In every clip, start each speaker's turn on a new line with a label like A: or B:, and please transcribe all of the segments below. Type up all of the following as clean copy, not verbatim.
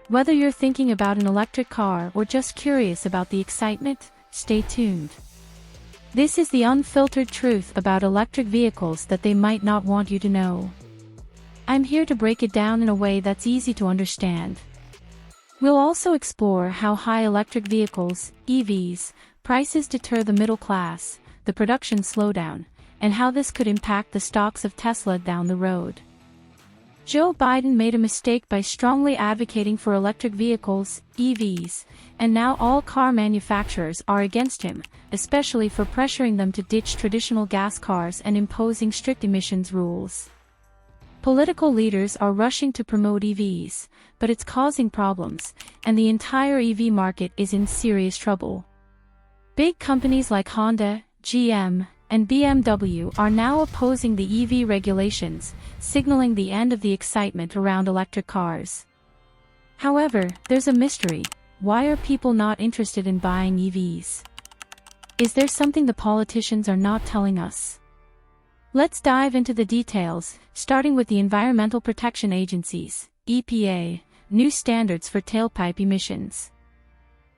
A: Whether you're thinking about an electric car or just curious about the excitement, stay tuned. This is the unfiltered truth about electric vehicles that they might not want you to know. I'm here to break it down in a way that's easy to understand. We'll also explore how high electric vehicles, EVs, prices deter the middle class, the production slowdown, and how this could impact the stocks of Tesla down the road. Joe Biden made a mistake by strongly advocating for electric vehicles, EVs, and now all car manufacturers are against him, especially for pressuring them to ditch traditional gas cars and imposing strict emissions rules. Political leaders are rushing to promote EVs, but it's causing problems, and the entire EV market is in serious trouble. Big companies like Honda, GM, and BMW are now opposing the EV regulations, signaling the end of the excitement around electric cars. However, there's a mystery. Why are people not interested in buying EVs? Is there something the politicians are not telling us? Let's dive into the details, starting with the Environmental Protection Agency's, EPA, new standards for tailpipe emissions.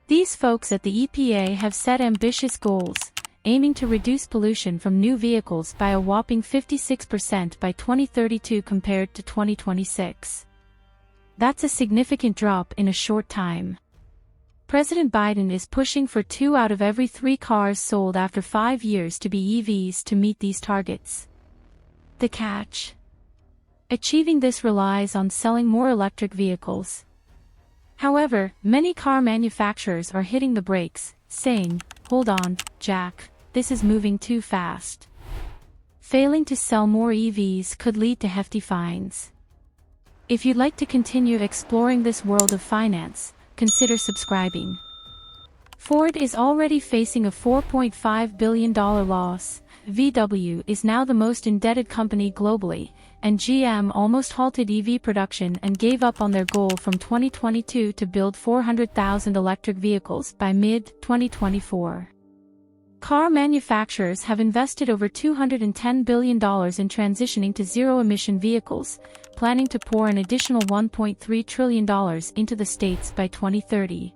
A: These folks at the EPA have set ambitious goals, aiming to reduce pollution from new vehicles by a whopping 56% by 2032 compared to 2026. That's a significant drop in a short time. President Biden is pushing for 2 out of every 3 cars sold after 5 years to be EVs to meet these targets. The catch? Achieving this relies on selling more electric vehicles. However, many car manufacturers are hitting the brakes, saying, "Hold on, Jack, this is moving too fast." Failing to sell more EVs could lead to hefty fines. If you'd like to continue exploring this world of finance, consider subscribing. Ford is already facing a $4.5 billion loss, VW is now the most indebted company globally, and GM almost halted EV production and gave up on their goal from 2022 to build 400,000 electric vehicles by mid-2024. Car manufacturers have invested over $210 billion in transitioning to zero-emission vehicles, planning to pour an additional $1.3 trillion into the states by 2030.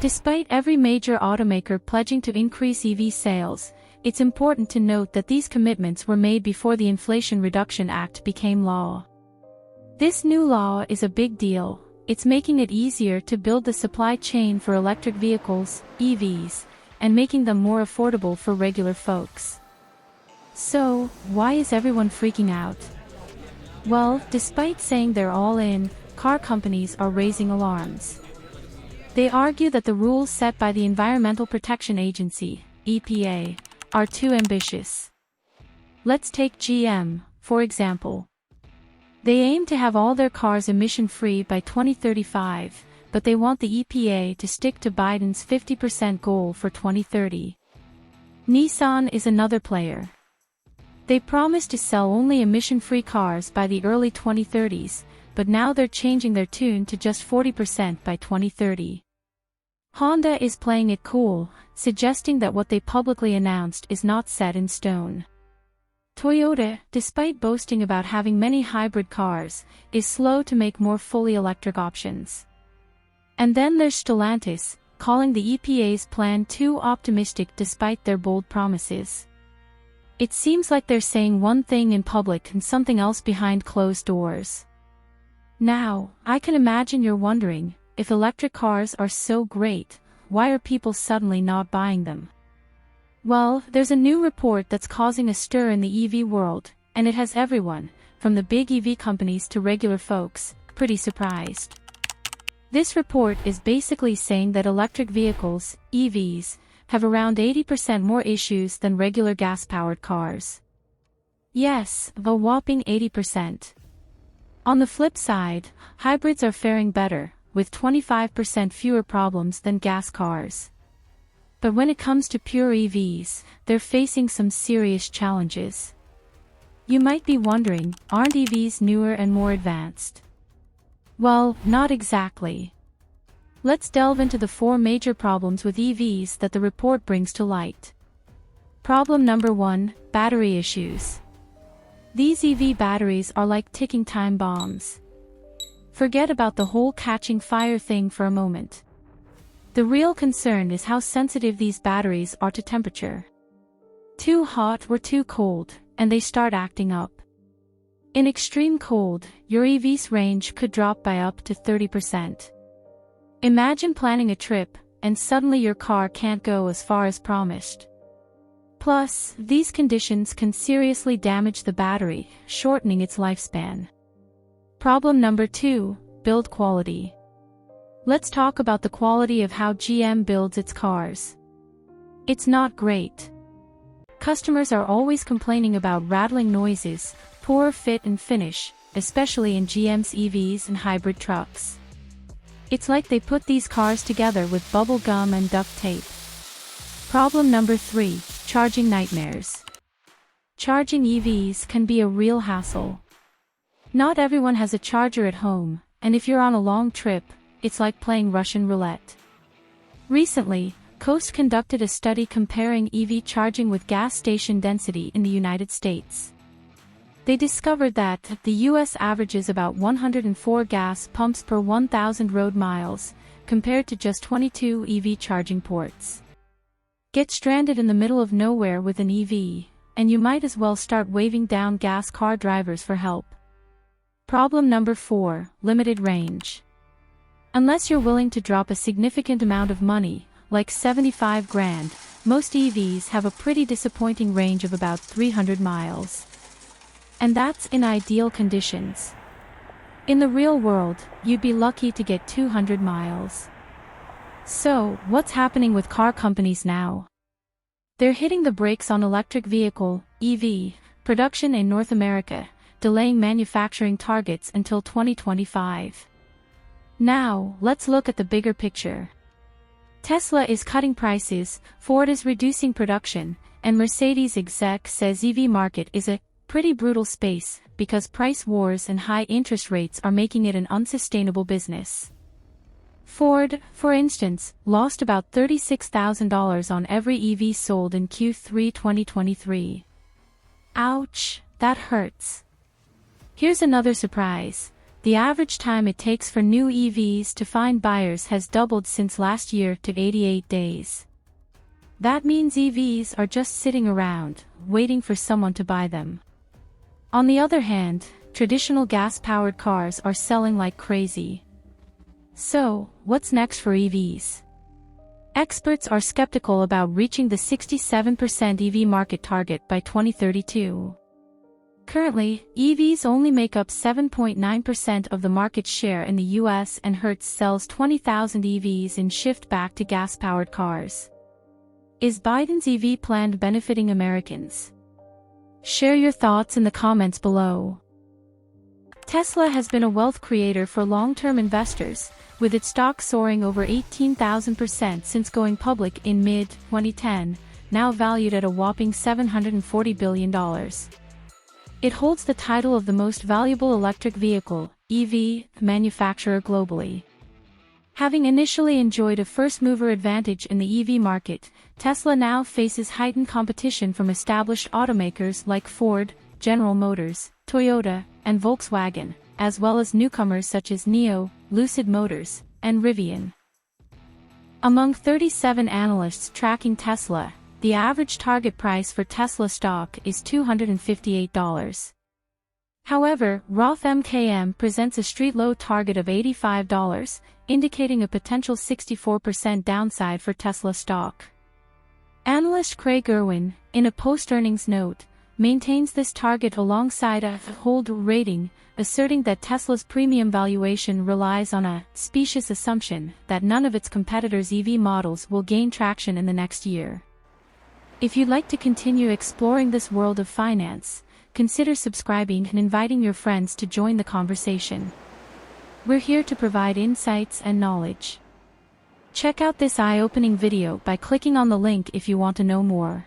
A: Despite every major automaker pledging to increase EV sales, it's important to note that these commitments were made before the Inflation Reduction Act became law. This new law is a big deal. It's making it easier to build the supply chain for electric vehicles, EVs, and making them more affordable for regular folks. So, why is everyone freaking out? Well, despite saying they're all in, car companies are raising alarms. They argue that the rules set by the Environmental Protection Agency, EPA, are too ambitious. Let's take GM, for example. They aim to have all their cars emission-free by 2035, but they want the EPA to stick to Biden's 50% goal for 2030. Nissan is another player. They promised to sell only emission-free cars by the early 2030s, but now they're changing their tune to just 40% by 2030. Honda is playing it cool, suggesting that what they publicly announced is not set in stone. Toyota, despite boasting about having many hybrid cars, is slow to make more fully electric options. And then there's Stellantis, calling the EPA's plan too optimistic despite their bold promises. It seems like they're saying one thing in public and something else behind closed doors. Now, I can imagine you're wondering, if electric cars are so great, why are people suddenly not buying them? Well, there's a new report that's causing a stir in the EV world, and it has everyone, from the big EV companies to regular folks, pretty surprised. This report is basically saying that electric vehicles, EVs, have around 80% more issues than regular gas-powered cars. Yes, a whopping 80%. On the flip side, hybrids are faring better, with 25% fewer problems than gas cars. But when it comes to pure EVs, they're facing some serious challenges. You might be wondering, aren't EVs newer and more advanced? Well, not exactly. Let's delve into the 4 major problems with EVs that the report brings to light. Problem number 1, battery issues. These EV batteries are like ticking time bombs. Forget about the whole catching fire thing for a moment. The real concern is how sensitive these batteries are to temperature. Too hot or too cold, and they start acting up. In extreme cold, your EV's range could drop by up to 30%. Imagine planning a trip, and suddenly your car can't go as far as promised. Plus, these conditions can seriously damage the battery, shortening its lifespan. Problem number 2, build quality. Let's talk about the quality of how GM builds its cars. It's not great. Customers are always complaining about rattling noises, poor fit and finish, especially in GM's EVs and hybrid trucks. It's like they put these cars together with bubble gum and duct tape. Problem number 3, charging nightmares. Charging EVs can be a real hassle. Not everyone has a charger at home, and if you're on a long trip, it's like playing Russian roulette. Recently, Coast conducted a study comparing EV charging with gas station density in the United States. They discovered that the US averages about 104 gas pumps per 1,000 road miles, compared to just 22 EV charging ports. Get stranded in the middle of nowhere with an EV, and you might as well start waving down gas car drivers for help. Problem number 4, limited range. Unless you're willing to drop a significant amount of money, like 75 grand, most EVs have a pretty disappointing range of about 300 miles. And that's in ideal conditions. In the real world, you'd be lucky to get 200 miles. So, what's happening with car companies now? They're hitting the brakes on electric vehicle, EV, production in North America, delaying manufacturing targets until 2025. Now, let's look at the bigger picture. Tesla is cutting prices, Ford is reducing production, and Mercedes exec says EV market is a pretty brutal space because price wars and high interest rates are making it an unsustainable business. Ford, for instance, lost about $36,000 on every EV sold in Q3 2023. Ouch, that hurts. Here's another surprise. The average time it takes for new EVs to find buyers has doubled since last year to 88 days. That means EVs are just sitting around, waiting for someone to buy them. On the other hand, traditional gas-powered cars are selling like crazy. So, what's next for EVs? Experts are skeptical about reaching the 67% EV market target by 2032. Currently, EVs only make up 7.9% of the market share in the US, and Hertz sells 20,000 EVs in shift back to gas-powered cars. Is Biden's EV plan benefiting Americans? Share your thoughts in the comments below. Tesla has been a wealth creator for long-term investors, with its stock soaring over 18,000% since going public in mid-2010, now valued at a whopping $740 billion. It holds the title of the most valuable electric vehicle, EV, manufacturer globally. Having initially enjoyed a first-mover advantage in the EV market, Tesla now faces heightened competition from established automakers like Ford, General Motors, Toyota, and Volkswagen, as well as newcomers such as NIO, Lucid Motors, and Rivian. Among 37 analysts tracking Tesla, the average target price for Tesla stock is $258. However, Roth MKM presents a street-low target of $85, indicating a potential 64% downside for Tesla stock. Analyst Craig Irwin, in a post-earnings note, maintains this target alongside a hold rating, asserting that Tesla's premium valuation relies on a specious assumption that none of its competitors' EV models will gain traction in the next year. If you'd like to continue exploring this world of finance, consider subscribing and inviting your friends to join the conversation. We're here to provide insights and knowledge. Check out this eye-opening video by clicking on the link if you want to know more.